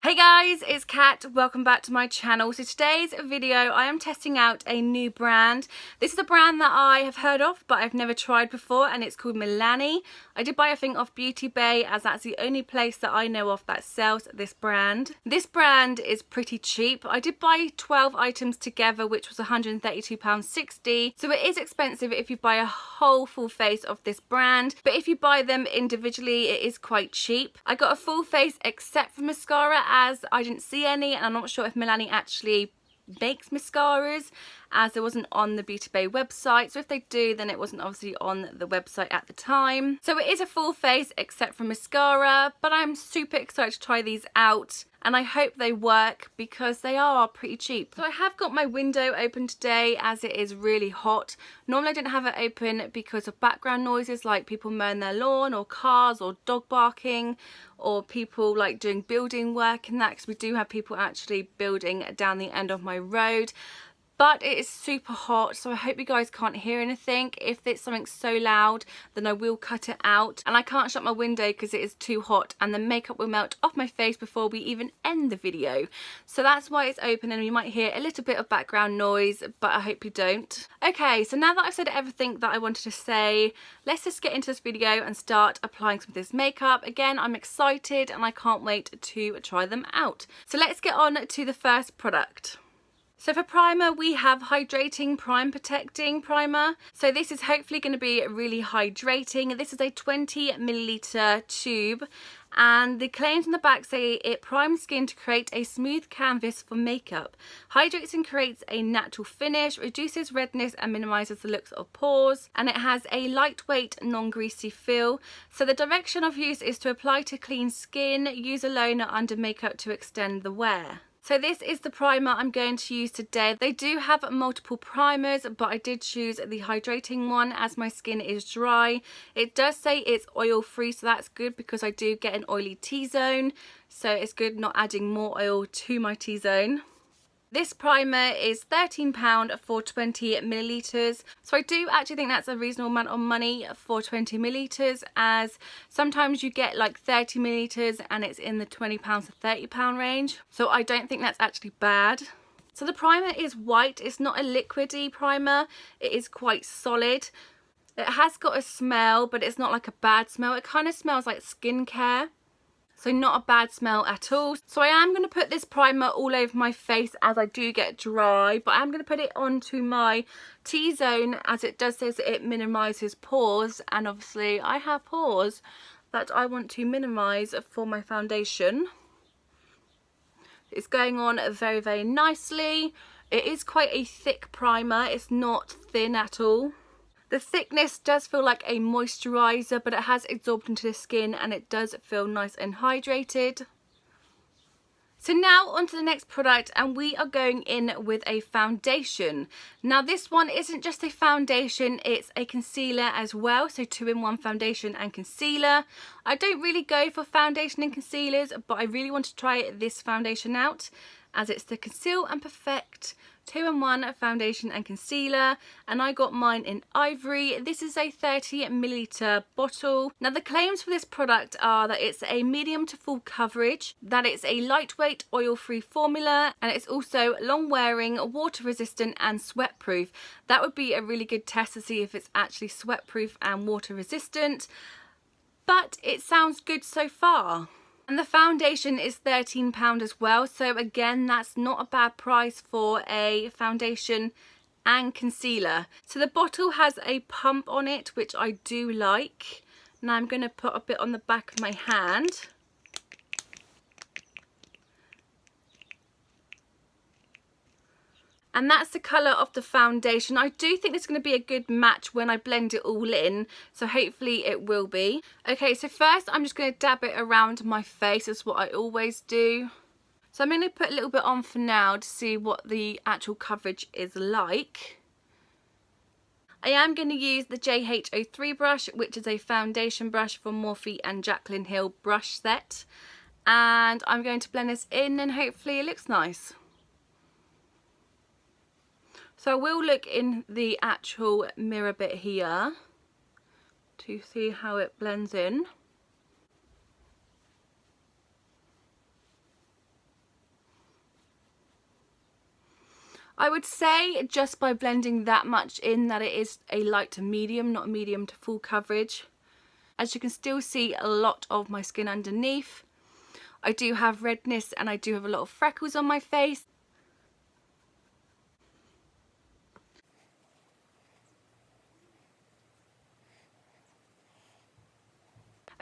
Hey guys, it's Kat. Welcome back to my channel. So today's video I am testing out a new brand. This is a brand that I have heard of but I've never tried before, and it's called Milani. I did buy a thing off Beauty Bay as that's the only place that I know of that sells this brand. This brand is pretty cheap. I did buy 12 items together, which was £132.60. So it is expensive if you buy a whole full face of this brand, but if you buy them individually it is quite cheap. I got a full face except for mascara, as I didn't see any, and I'm not sure if Milani actually makes mascaras, as it wasn't on the Beauty Bay website. So if they do, then it wasn't obviously on the website at the time. So it is a full face except for mascara, but I'm super excited to try these out and I hope they work because they are pretty cheap. So I have got my window open today as it is really hot. Normally I didn't have it open because of background noises like people mowing their lawn or cars or dog barking or people like doing building work and that, because we do have people actually building down the end of my road. But it is super hot, so I hope you guys can't hear anything. If it's something so loud, then I will cut it out. And I can't shut my window because it is too hot and the makeup will melt off my face before we even end the video. So that's why it's open, and you might hear a little bit of background noise, but I hope you don't. Okay, so now that I've said everything that I wanted to say, let's just get into this video and start applying some of this makeup. Again, I'm excited and I can't wait to try them out. So let's get on to the first product. So for primer, we have Hydrating Prime Protecting Primer. So this is hopefully going to be really hydrating. This is a 20ml tube, and the claims on the back say it primes skin to create a smooth canvas for makeup, hydrates and creates a natural finish, reduces redness and minimises the looks of pores, and it has a lightweight, non-greasy feel. So the direction of use is to apply to clean skin, use alone or under makeup to extend the wear. So this is the primer I'm going to use today. They do have multiple primers, but I did choose the hydrating one as my skin is dry. It does say it's oil free, so that's good because I do get an oily T-zone. So it's good not adding more oil to my T-zone. This primer is £13 for 20ml. So I do actually think that's a reasonable amount of money for 20ml, as sometimes you get like 30ml and it's in the £20 to £30 range. So I don't think that's actually bad. So the primer is white. It's not a liquidy primer. It is quite solid. It has got a smell, but it's not like a bad smell. It kind of smells like skincare. So not a bad smell at all. So I am going to put this primer all over my face as I do get dry, but I'm going to put it onto my T-zone as it does say that it minimises pores, and obviously I have pores that I want to minimise for my foundation. It's going on very, very nicely. It is quite a thick primer. It's not thin at all. The thickness does feel like a moisturiser, but it has absorbed into the skin and it does feel nice and hydrated. So now on to the next product, and we are going in with a foundation. Now this one isn't just a foundation, it's a concealer as well. So 2-in-1 foundation and concealer. I don't really go for foundation and concealers, but I really want to try this foundation out, as it's the Conceal and Perfect 2-in-1 foundation and concealer, and I got mine in Ivory. This is a 30ml bottle. Now the claims for this product are that it's a medium to full coverage, that it's a lightweight oil-free formula, and it's also long wearing, water resistant and sweat proof. That would be a really good test to see if it's actually sweat proof and water resistant, but it sounds good so far. And the foundation is £13 as well, so again that's not a bad price for a foundation and concealer. So the bottle has a pump on it, which I do like. Now I'm going to put a bit on the back of my hand. And that's the colour of the foundation. I do think it's going to be a good match when I blend it all in, so hopefully it will be. Okay, so first I'm just going to dab it around my face, as what I always do. So I'm going to put a little bit on for now to see what the actual coverage is like. I am going to use the JH03 brush, which is a foundation brush from Morphe and Jaclyn Hill brush set. And I'm going to blend this in and hopefully it looks nice. So I will look in the actual mirror bit here to see how it blends in. I would say just by blending that much in that it is a light to medium, not a medium to full coverage. As you can still see a lot of my skin underneath. I do have redness and I do have a lot of freckles on my face.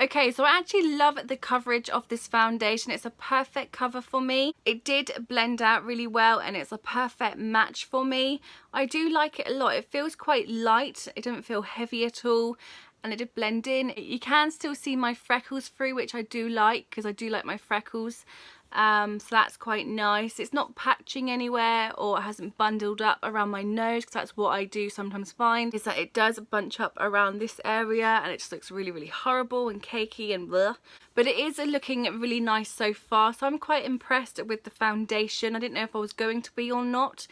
Okay, so I actually love the coverage of this foundation. It's a perfect cover for me. It did blend out really well and it's a perfect match for me. I do like it a lot. It feels quite light. It doesn't feel heavy at all. And it did blend in. You can still see my freckles through, which I do like because I do like my freckles. So that's quite nice. It's not patching anywhere or it hasn't bundled up around my nose, because that's what I do sometimes find, is that it does bunch up around this area and it just looks really, really horrible and cakey and blah. But it is looking really nice so far, so I'm quite impressed with the foundation. I didn't know if I was going to be or not,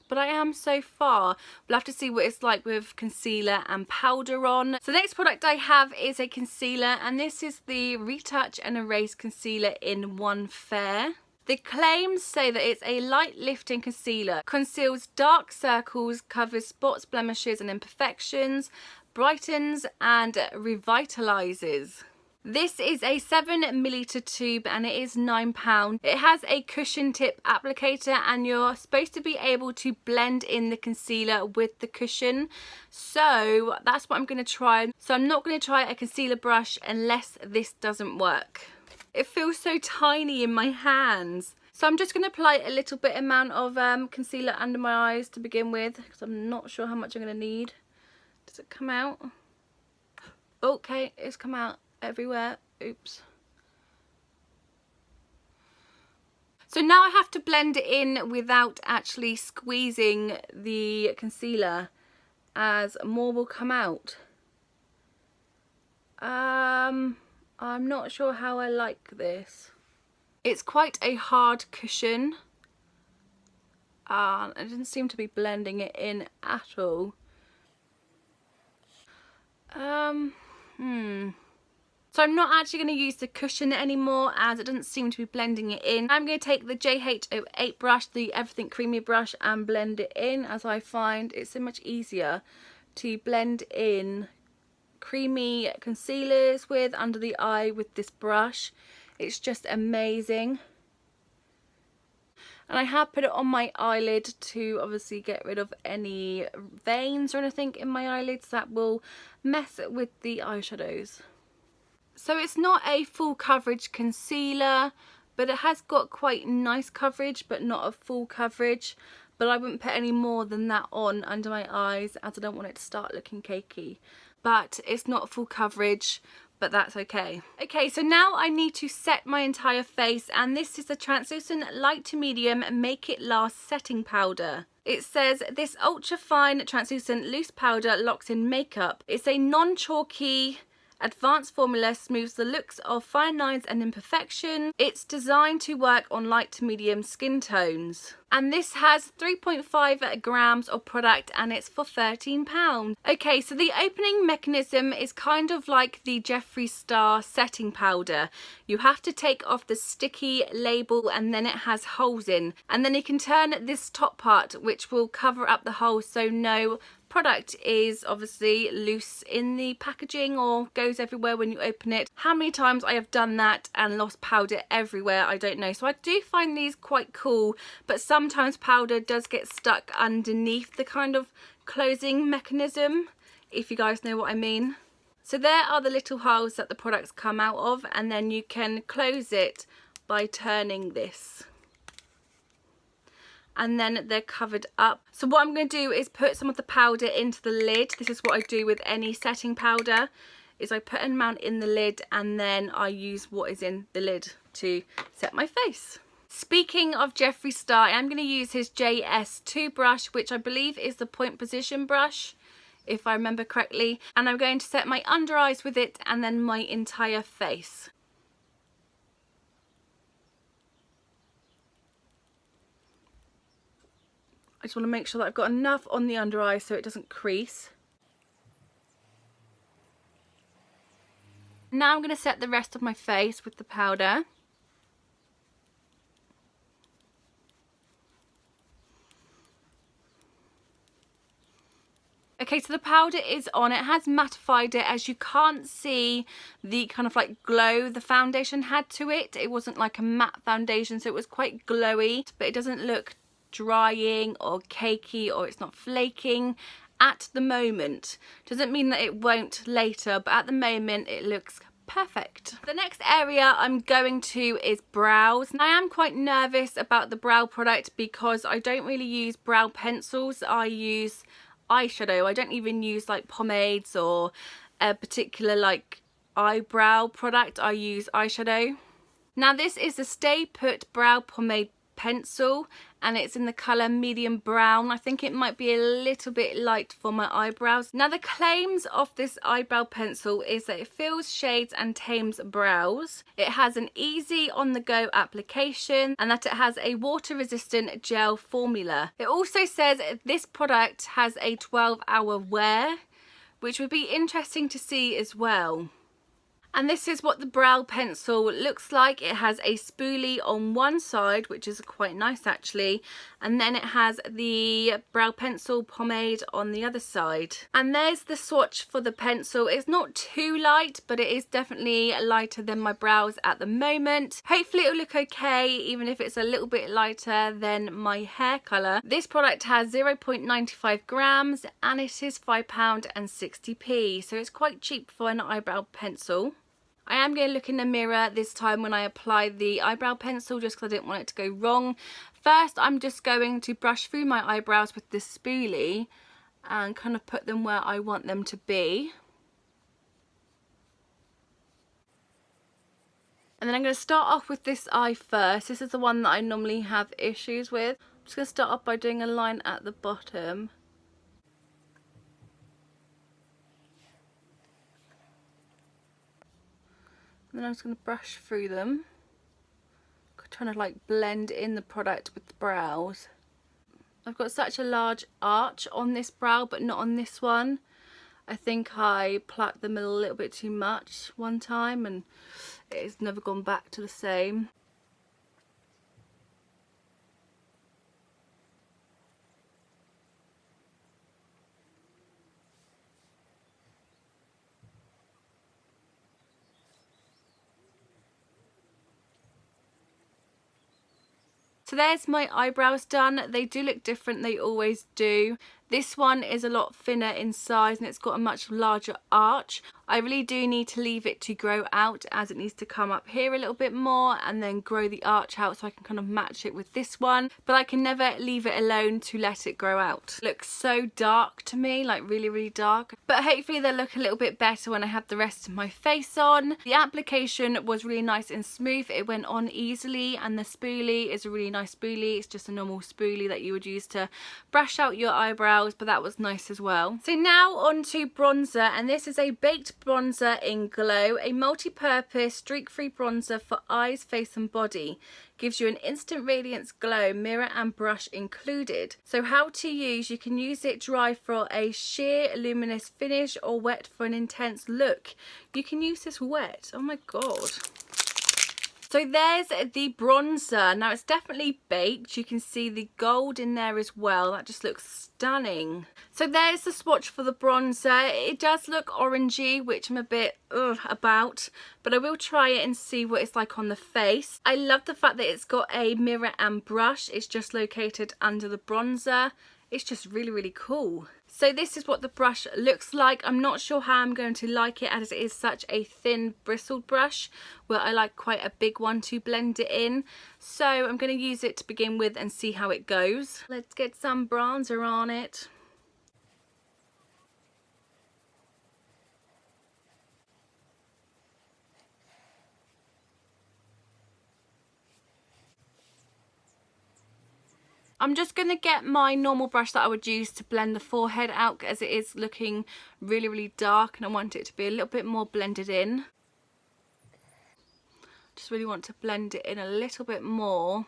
but I am so far. We'll have to see what it's like with concealer and powder on. So the next product I have is a concealer, and this is the Retouch and Erase Concealer in One Fair. The claims say that it's a light lifting concealer, conceals dark circles, covers spots, blemishes and imperfections, brightens and revitalizes. This is a 7ml tube and it is £9. It has a cushion tip applicator and you're supposed to be able to blend in the concealer with the cushion. So that's what I'm going to try. So I'm not going to try a concealer brush unless this doesn't work. It feels so tiny in my hands. So I'm just going to apply a little bit amount of concealer under my eyes to begin with, because I'm not sure how much I'm going to need. Does it come out? Okay, it's come out everywhere. Oops. So now I have to blend it in without actually squeezing the concealer, as more will come out. I'm not sure how I like this. It's quite a hard cushion. It doesn't seem to be blending it in at all. So I'm not actually going to use the cushion anymore, as it doesn't seem to be blending it in. I'm going to take the JH08 brush, the Everything Creamy brush, and blend it in, as I find it's so much easier to blend in creamy concealers with under the eye with this brush. It's just amazing. And I have put it on my eyelid to obviously get rid of any veins or anything in my eyelids that will mess with the eyeshadows. So it's not a full coverage concealer, but it has got quite nice coverage, but not a full coverage. But I wouldn't put any more than that on under my eyes, as I don't want it to start looking cakey. But it's not full coverage, but that's okay. Okay, so now I need to set my entire face, and this is the Translucent Light to Medium Make It Last Setting Powder. It says, this ultra fine translucent loose powder locks in makeup. It's a non-chalky advanced formula, smooths the looks of fine lines and imperfection. It's designed to work on light to medium skin tones. And this has 3.5 grams of product and it's for £13. Okay, so the opening mechanism is kind of like the Jeffree Star setting powder. You have to take off the sticky label and then it has holes in. And then you can turn this top part, which will cover up the holes so no product is obviously loose in the packaging or goes everywhere when you open it. How many times I have done that and lost powder everywhere, I don't know. So I do find these quite cool, but sometimes powder does get stuck underneath the kind of closing mechanism, if you guys know what I mean. So there are the little holes that the products come out of, and then you can close it by turning this. And then they're covered up. So what I'm going to do is put some of the powder into the lid. This is what I do with any setting powder, is I put an amount in the lid and then I use what is in the lid to set my face. Speaking of Jeffree Star, I'm going to use his JS2 brush, which I believe is the point position brush, if I remember correctly. And I'm going to set my under eyes with it and then my entire face. I just want to make sure that I've got enough on the under eye so it doesn't crease. Now I'm going to set the rest of my face with the powder. Okay, so the powder is on. It has mattified it, as you can't see the kind of like glow the foundation had to it. It wasn't like a matte foundation, so it was quite glowy, but it doesn't look drying or cakey, or it's not flaking at the moment. Doesn't mean that it won't later, but at the moment it looks perfect. The next area I'm going to is brows. I am quite nervous about the brow product because I don't really use brow pencils. I use eyeshadow. I don't even use like pomades or a particular like eyebrow product. I use eyeshadow. Now this is the Stay Put Brow Pomade Pencil, and it's in the colour medium brown. I think it might be a little bit light for my eyebrows. Now the claims of this eyebrow pencil is that it fills shades and tames brows. It has an easy on the go application, and that it has a water resistant gel formula. It also says this product has a 12-hour wear, which would be interesting to see as well. And this is what the brow pencil looks like. It has a spoolie on one side, which is quite nice actually, and then it has the brow pencil pomade on the other side. And there's the swatch for the pencil. It's not too light, but it is definitely lighter than my brows at the moment. Hopefully it'll look okay, even if it's a little bit lighter than my hair colour. This product has 0.95 grams and it is £5.60, so it's quite cheap for an eyebrow pencil. I am going to look in the mirror this time when I apply the eyebrow pencil, just because I didn't want it to go wrong. First, I'm just going to brush through my eyebrows with this spoolie and kind of put them where I want them to be. And then I'm going to start off with this eye first. This is the one that I normally have issues with. I'm just going to start off by doing a line at the bottom. And then I'm just going to brush through them, trying to like blend in the product with the brows. I've got such a large arch on this brow, but not on this one. I think I plucked them a little bit too much one time and it's never gone back to the same. So there's my eyebrows done. They do look different, they always do. This one is a lot thinner in size and it's got a much larger arch. I really do need to leave it to grow out, as it needs to come up here a little bit more and then grow the arch out so I can kind of match it with this one. But I can never leave it alone to let it grow out. It looks so dark to me, like really, really dark. But hopefully they'll look a little bit better when I have the rest of my face on. The application was really nice and smooth. It went on easily, and the spoolie is a really nice spoolie. It's just a normal spoolie that you would use to brush out your eyebrows, but that was nice as well. So now on to bronzer, and this is a baked bronzer in Glow, a multi-purpose streak-free bronzer for eyes, face and body. Gives you an instant radiance glow, mirror and brush included. So how to use: you can use it dry for a sheer luminous finish or wet for an intense look. You can use this wet. Oh my god. So there's the bronzer. Now it's definitely baked. You can see the gold in there as well. That just looks stunning. So there's the swatch for the bronzer. It does look orangey, which I'm a bit about, but I will try it and see what it's like on the face. I love the fact that it's got a mirror and brush. It's just located under the bronzer. It's just really, really cool. So this is what the brush looks like. I'm not sure how I'm going to like it, as it is such a thin bristled brush, where I like quite a big one to blend it in. So I'm going to use it to begin with and see how it goes. Let's get some bronzer on it. I'm just going to get my normal brush that I would use to blend the forehead out, as it is looking really, really dark and I want it to be a little bit more blended in. Just really want to blend it in a little bit more.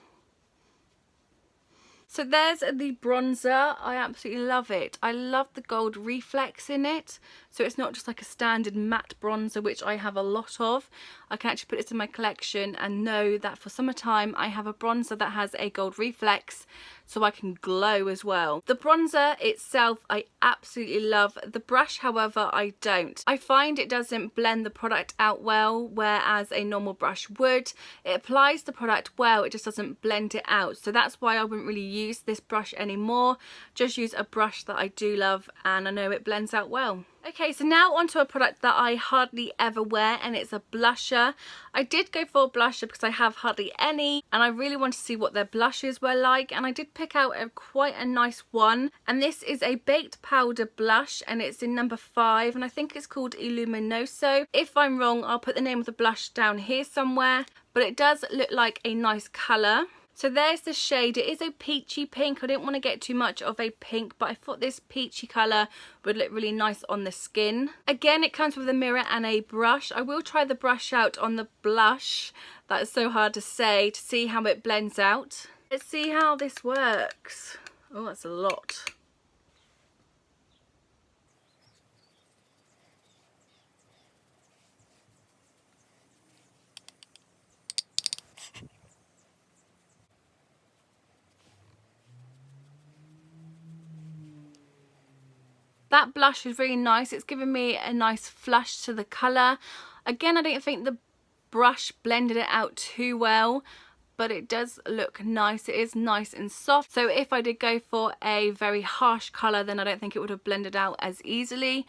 So there's the bronzer. I absolutely love it. I love the gold reflex in it. so it's not just like a standard matte bronzer, which I have a lot of. I can actually put this in my collection and know that for summertime I have a bronzer that has a gold reflex, so I can glow as well. The bronzer itself I absolutely love. The brush, however, I don't. I find it doesn't blend the product out well, whereas a normal brush would. It applies the product well, it just doesn't blend it out. So that's why I wouldn't really use this brush anymore. Just use a brush that I do love and I know it blends out well. Okay, so now onto a product that I hardly ever wear, and it's a blusher. I did go for a blusher because I have hardly any and I really wanted to see what their blushes were like, and I did pick out quite a nice one, and this is a baked powder blush and it's in number 5 and I think it's called Illuminoso. If I'm wrong, I'll put the name of the blush down here somewhere, but it does look like a nice colour. So there's the shade. It is a peachy pink. I didn't want to get too much of a pink, but I thought this peachy colour would look really nice on the skin. Again, it comes with a mirror and a brush. I will try the brush out on the blush. That is so hard to say, to see how it blends out. Let's see how this works. Oh, that's a lot. That blush is really nice. It's given me a nice flush to the colour. Again, I don't think the brush blended it out too well, but it does look nice. It is nice and soft. So if I did go for a very harsh colour, then I don't think it would have blended out as easily.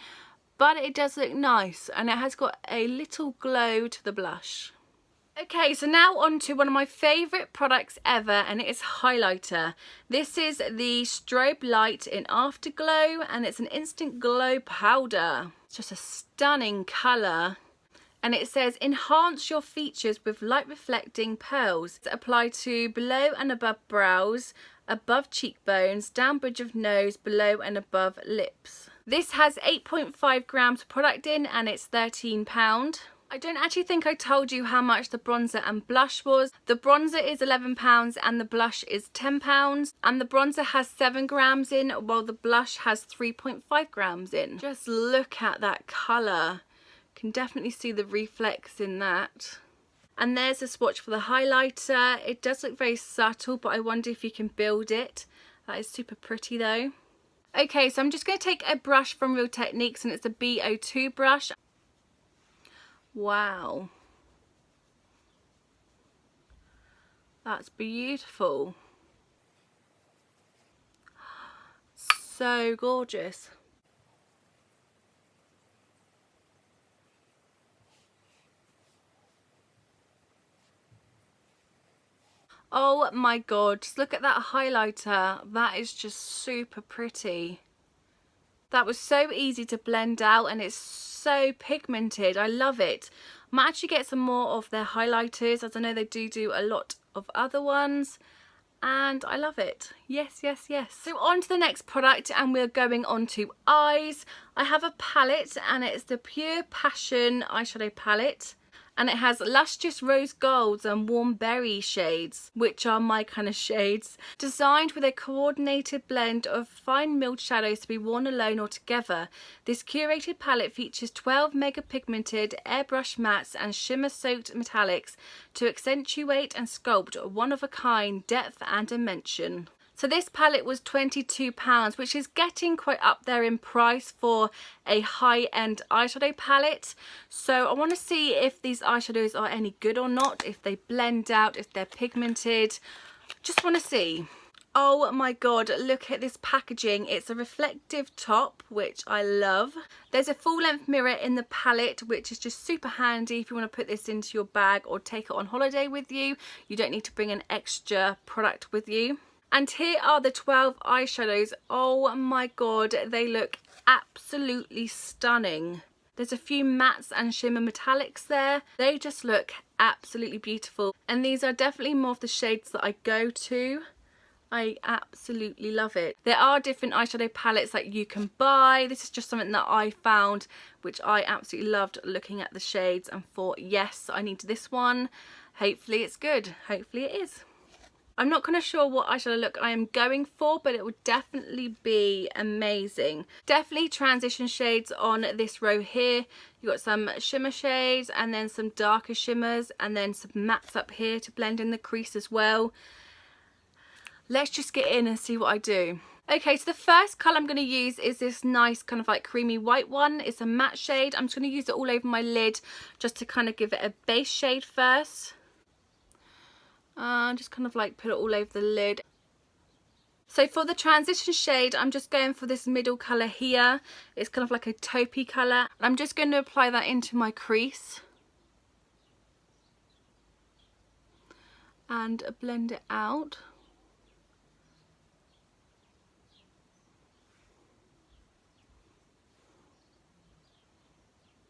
But it does look nice and it has got a little glow to the blush. Okay, so now on to one of my favourite products ever, and it is highlighter. This is the Strobe Light in Afterglow and it's an instant glow powder. It's just a stunning colour. And it says, enhance your features with light reflecting pearls. It's applied to below and above brows, above cheekbones, down bridge of nose, below and above lips. This has 8.5 grams of product in and it's £13. I don't actually think I told you how much the bronzer and blush was. The bronzer is £11 and the blush is £10. And the bronzer has 7 grams in while the blush has 3.5 grams in. Just look at that colour. Can definitely see the reflex in that. And there's a swatch for the highlighter. It does look very subtle, but I wonder if you can build it. That is super pretty though. Okay, so I'm just going to take a brush from Real Techniques and it's a B02 brush. Wow, that's beautiful. So gorgeous. Oh my god, just look at that highlighter. That is just super pretty. That was so easy to blend out and it's so pigmented. I love it. I might actually get some more of their highlighters, as I know they do a lot of other ones, and I love it. Yes, yes, yes. So on to the next product and we're going on to eyes. I have a palette and it's the Pure Passion eyeshadow palette. And it has lustrous rose golds and warm berry shades, which are my kind of shades. Designed with a coordinated blend of fine milled shadows to be worn alone or together, this curated palette features 12 mega pigmented airbrush mattes and shimmer soaked metallics to accentuate and sculpt one-of-a-kind depth and dimension. So this palette was £22, which is getting quite up there in price for a high-end eyeshadow palette. So I want to see if these eyeshadows are any good or not, if they blend out, if they're pigmented. Just want to see. Oh my god, look at this packaging. It's a reflective top, which I love. There's a full-length mirror in the palette, which is just super handy if you want to put this into your bag or take it on holiday with you. You don't need to bring an extra product with you. And here are the 12 eyeshadows. Oh my god, they look absolutely stunning. There's a few mattes and shimmer metallics there. They just look absolutely beautiful. And these are definitely more of the shades that I go to. I absolutely love it. There are different eyeshadow palettes that you can buy. This is just something that I found, which I absolutely loved looking at the shades and thought, yes, I need this one. Hopefully it's good. Hopefully it is. I'm not kind of sure what eyeshadow look I am going for, but it would definitely be amazing. Definitely transition shades on this row here. You've got some shimmer shades and then some darker shimmers and then some mattes up here to blend in the crease as well. Let's just get in and see what I do. Okay, so the first colour I'm going to use is this nice kind of like creamy white one. It's a matte shade. I'm just going to use it all over my lid just to kind of give it a base shade first. Just kind of like put it all over the lid. So for the transition shade, I'm just going for this middle colour here. It's kind of like a taupey colour. I'm just going to apply that into my crease. And blend it out.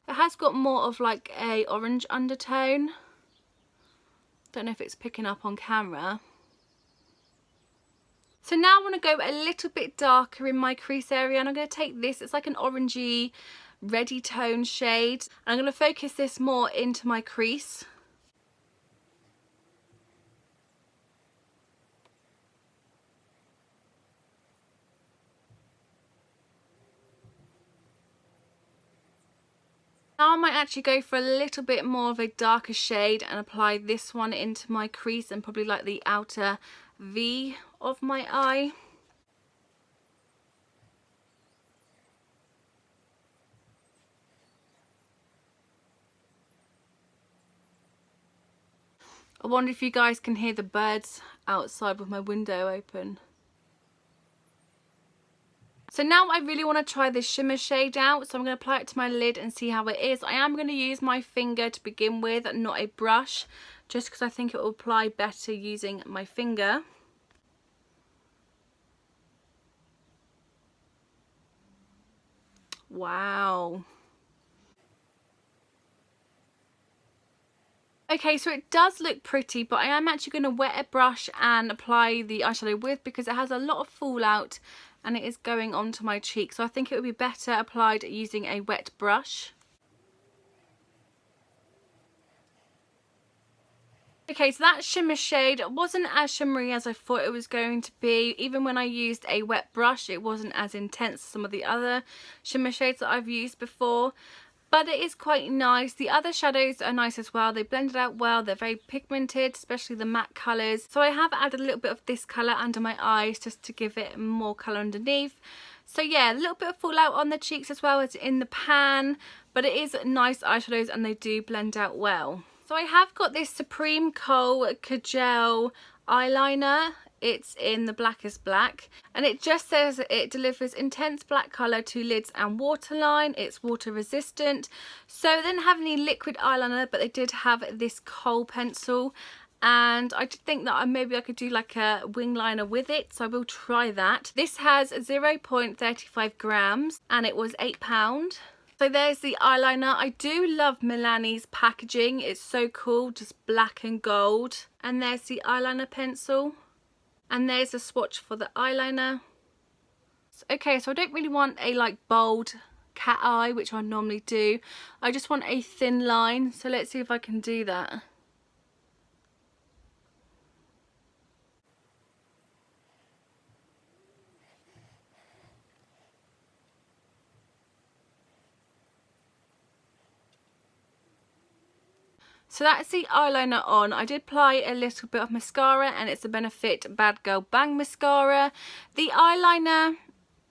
It has got more of like a orange undertone. Don't know if it's picking up on camera. So now I want to go a little bit darker in my crease area, and I'm going to take this, it's like an orangey reddy tone shade, and I'm going to focus this more into my crease. Now I might actually go for a little bit more of a darker shade and apply this one into my crease and probably like the outer V of my eye. I wonder if you guys can hear the birds outside with my window open. So now I really want to try this shimmer shade out, so I'm going to apply it to my lid and see how it is. I am going to use my finger to begin with, not a brush, just because I think it will apply better using my finger. Wow. Okay, so it does look pretty, but I am actually going to wet a brush and apply the eyeshadow with, because it has a lot of fallout and it is going onto my cheek, so I think it would be better applied using a wet brush. Okay, so that shimmer shade wasn't as shimmery as I thought it was going to be. Even when I used a wet brush, it wasn't as intense as some of the other shimmer shades that I've used before. But it is quite nice. The other shadows are nice as well. They blended out well. They're very pigmented, especially the matte colours. So I have added a little bit of this colour under my eyes just to give it more colour underneath. So yeah, a little bit of fallout on the cheeks as well as in the pan. But it is nice eyeshadows and they do blend out well. So I have got this Supreme Kohl Kajal eyeliner. It's in the blackest black, and it just says it delivers intense black colour to lids and waterline. It's water resistant. So they didn't have any liquid eyeliner, but they did have this Kohl pencil, and I did think that maybe I could do like a wing liner with it, so I will try that. This has 0.35 grams and it was £8. So there's the eyeliner. I do love Milani's packaging. It's so cool, just black and gold. And there's the eyeliner pencil. And there's a swatch for the eyeliner. Okay, so I don't really want a like bold cat eye, which I normally do. I just want a thin line. So let's see if I can do that. So that's the eyeliner on. I did apply a little bit of mascara, and it's a Benefit Bad Girl Bang mascara. The eyeliner,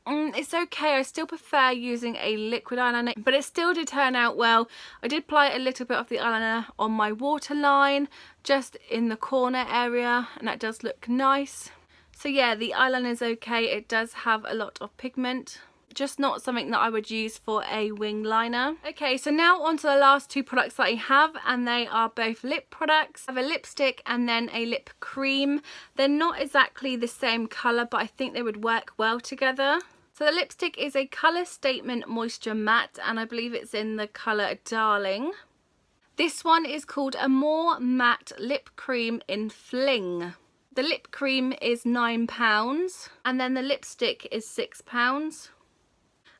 it's okay. I still prefer using a liquid eyeliner, but it still did turn out well. I did apply a little bit of the eyeliner on my waterline, just in the corner area, and that does look nice. So yeah, the eyeliner is okay. It does have a lot of pigment. Just not something that I would use for a wing liner. Okay, so now on to the last two products that I have, and they are both lip products. I have a lipstick and then a lip cream. They're not exactly the same colour, but I think they would work well together. So the lipstick is a Colour Statement Moisture Matte, and I believe it's in the colour Darling. This one is called a More Matte Lip Cream in Fling. The lip cream is £9, and then the lipstick is £6.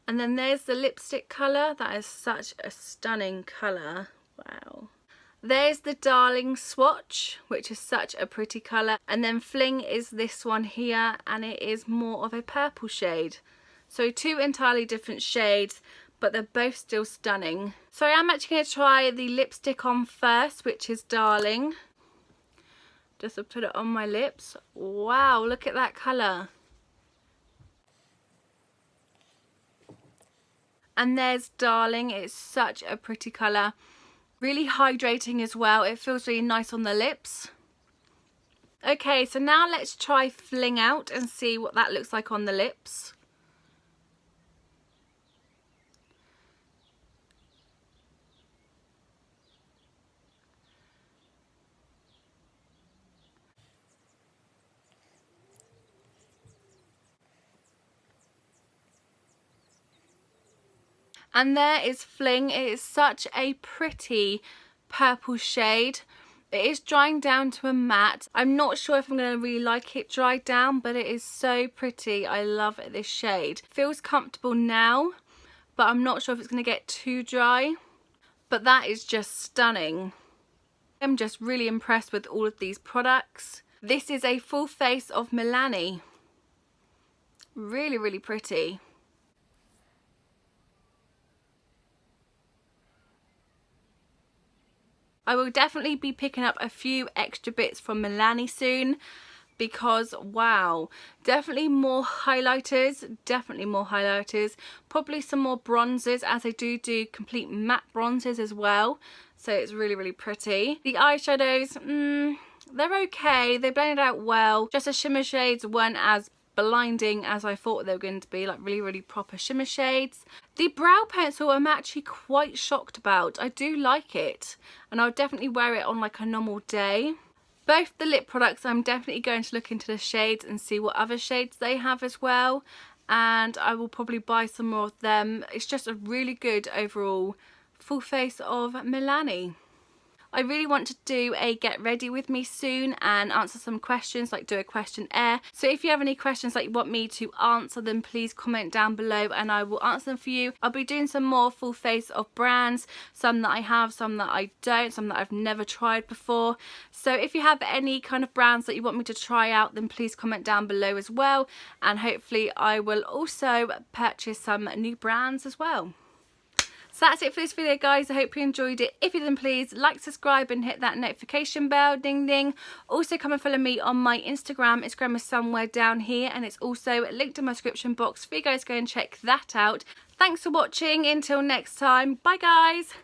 And then there's the lipstick colour. That is such a stunning colour. Wow. There's the Darling swatch, which is such a pretty colour, and then Fling is this one here, and it is more of a purple shade. So two entirely different shades, but they're both still stunning. So I am actually going to try the lipstick on first, which is Darling. Just to put it on my lips. Wow, look at that colour. And there's Darling. It's such a pretty colour. Really hydrating as well. It feels really nice on the lips. Okay, so now let's try Fling Out and see what that looks like on the lips. And there is Fling. It is such a pretty purple shade. It is drying down to a matte. I'm not sure if I'm going to really like it dried down, but it is so pretty. I love this shade. Feels comfortable now, but I'm not sure if it's going to get too dry. But that is just stunning. I'm just really impressed with all of these products. This is a full face of Milani. Really, really pretty. I will definitely be picking up a few extra bits from Milani soon because wow, definitely more highlighters, probably some more bronzers as they do complete matte bronzers as well, so it's really, really pretty. The eyeshadows, they're okay, they blended out well, just the shimmer shades weren't as blinding as I thought they were going to be, like really, really proper shimmer shades. The brow pencil I'm actually quite shocked about. I do like it and I'll definitely wear it on like a normal day. Both the lip products I'm definitely going to look into the shades and see what other shades they have as well, and I will probably buy some more of them. It's just a really good overall full face of Milani. I really want to do a get ready with me soon and answer some questions, like do a questionnaire. So if you have any questions that you want me to answer, then please comment down below and I will answer them for you. I'll be doing some more full face of brands, some that I have, some that I don't, some that I've never tried before. So if you have any kind of brands that you want me to try out, then please comment down below as well, and hopefully I will also purchase some new brands as well. So that's it for this video, guys. I hope you enjoyed it. If you did, please like, subscribe and hit that notification bell, ding ding. Also come and follow me on my Instagram. Instagram is somewhere down here and it's also linked in my description box for you guys to go and check that out. Thanks for watching. Until next time, bye guys.